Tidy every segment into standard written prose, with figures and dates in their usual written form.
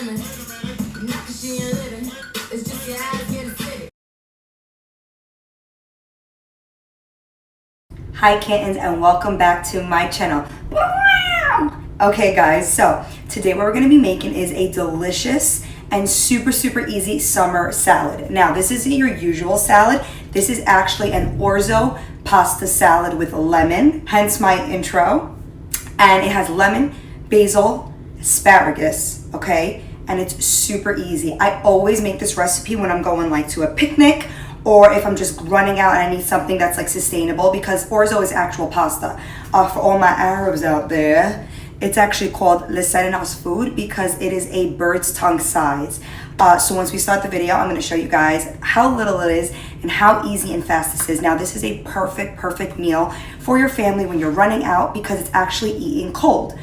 lemon. Not 'cause she ain't living. It's just your eyes get acidic. Hi kittens, and welcome back to my channel. Okay guys, so today what we're going to be making is a delicious and super easy summer salad. Now this isn't your usual salad. This is actually an orzo pasta salad with lemon, hence my intro. And it has lemon, basil, asparagus, okay? And it's super easy. I always make this recipe when I'm going like to a picnic or if I'm just running out and I need something that's like sustainable, because orzo is actual pasta. For all my Arabs out there, it's actually called Serenos food because it is a bird's tongue size. So once we start the video, I'm going to show you guys how little it is and how easy and fast this is. Now this is a perfect meal for your family when you're running out because it's actually eating cold.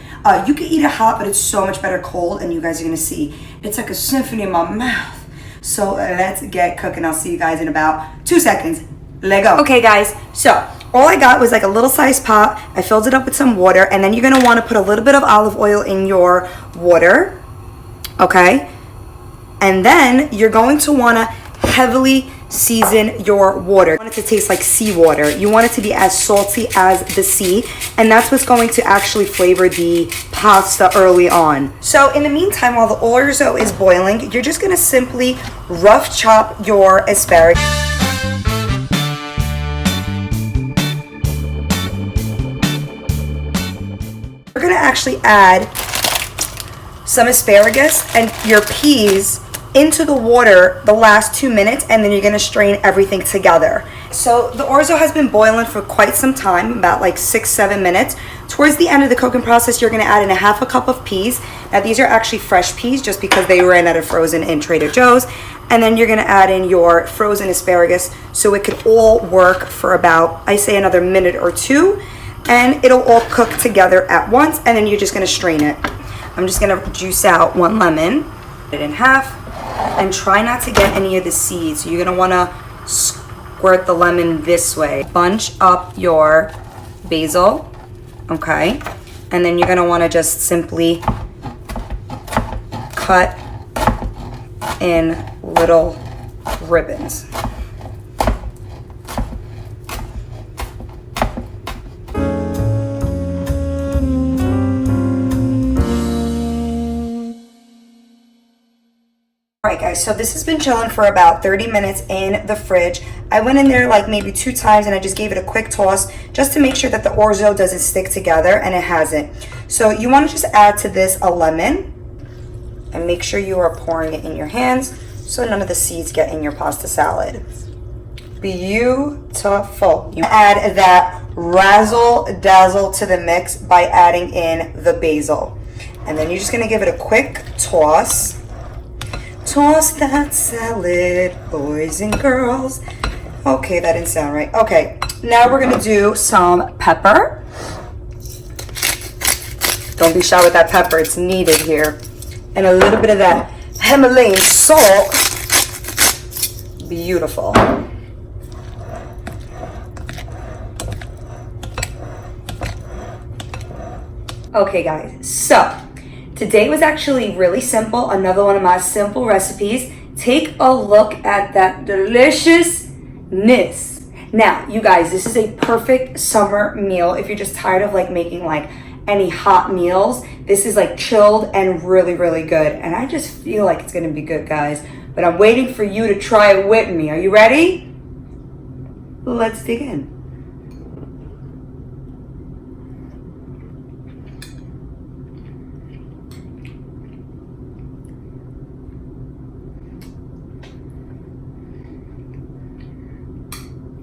You can eat it hot, but it's so much better cold, and you guys are going to see it's like a symphony in my mouth. So let's get cooking. I'll see you guys in about 2 seconds. Let go. Okay guys, so all I got was like a little sized pot. I filled it up with some water, and then you're going to want to put a little bit of olive oil in your water, okay? And then you're going to want to heavily season your water. You want it to taste like seawater. You want it to be as salty as the sea, and that's what's going to actually flavor the pasta early on. So in the meantime, while the orzo is boiling, you're just going to simply rough chop your asparagus. We're going to actually add some asparagus and your peas into the water the last 2 minutes, and then you're going to strain everything together. So the orzo has been boiling for quite some time, about like 6-7 minutes. Towards the end of the cooking process, you're going to add in a half a cup of peas. Now these are actually fresh peas just because they ran out of frozen in Trader Joe's. And then you're going to add in your frozen asparagus so it could all work for about, I say, another minute or two, and it'll all cook together at once, and then you're just going to strain it. I'm just going to juice out 1 lemon, cut it in half, and try not to get any of the seeds. You're going to want to squirt the lemon this way. Bunch up your basil, okay? And then you're going to want to just simply cut in little ribbons. Alright guys, so this has been chilling for about 30 minutes in the fridge. I went in there like maybe 2 times and I just gave it a quick toss just to make sure that the orzo doesn't stick together, and it hasn't. So you want to just add to this a lemon and make sure you are pouring it in your hands so none of the seeds get in your pasta salad. Beautiful. You add that razzle dazzle to the mix by adding in the basil. And then you're just going to give it a quick toss. Toss that salad, boys and girls. Okay, that didn't sound right. Okay, now we're gonna do some pepper. Don't be shy with that pepper, it's needed here. And a little bit of that Himalayan salt. Beautiful. Okay guys, so today was actually really simple. Another one of my simple recipes. Take a look at that deliciousness. Now, you guys, this is a perfect summer meal if you're just tired of like making like any hot meals. This is like chilled and really good. And I just feel like it's gonna be good, guys. But I'm waiting for you to try it with me. Are you ready? Let's dig in.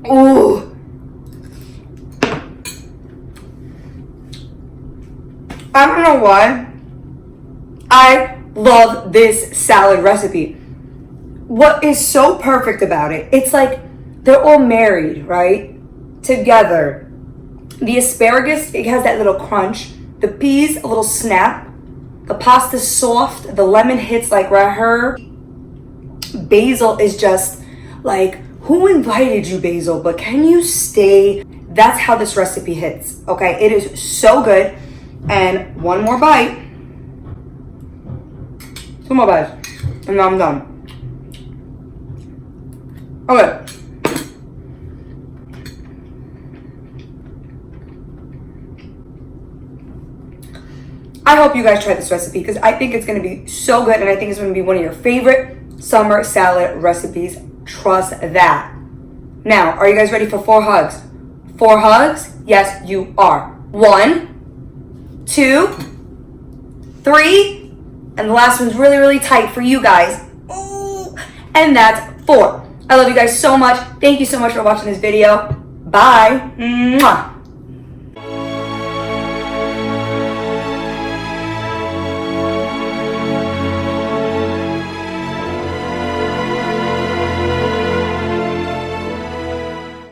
Ooh. I don't know why I love this salad recipe. What is so perfect about it, it's like they're all married, right? Together. The asparagus, it has that little crunch. The peas, a little snap. The pasta's soft. The lemon hits like right here. Basil is just like, who invited you, basil? But can you stay? That's how this recipe hits, okay? It is so good. And one more bite. 2 more bites. And now I'm done. Okay. I hope you guys try this recipe because I think it's going to be so good and I think it's going to be one of your favorite summer salad recipes. Trust that. Now, are you guys ready for 4 hugs? 4 hugs? Yes, you are. 1, 2, 3, and the last one's really, really tight for you guys. Ooh, and that's 4. I love you guys so much. Thank you so much for watching this video. Bye. Mwah.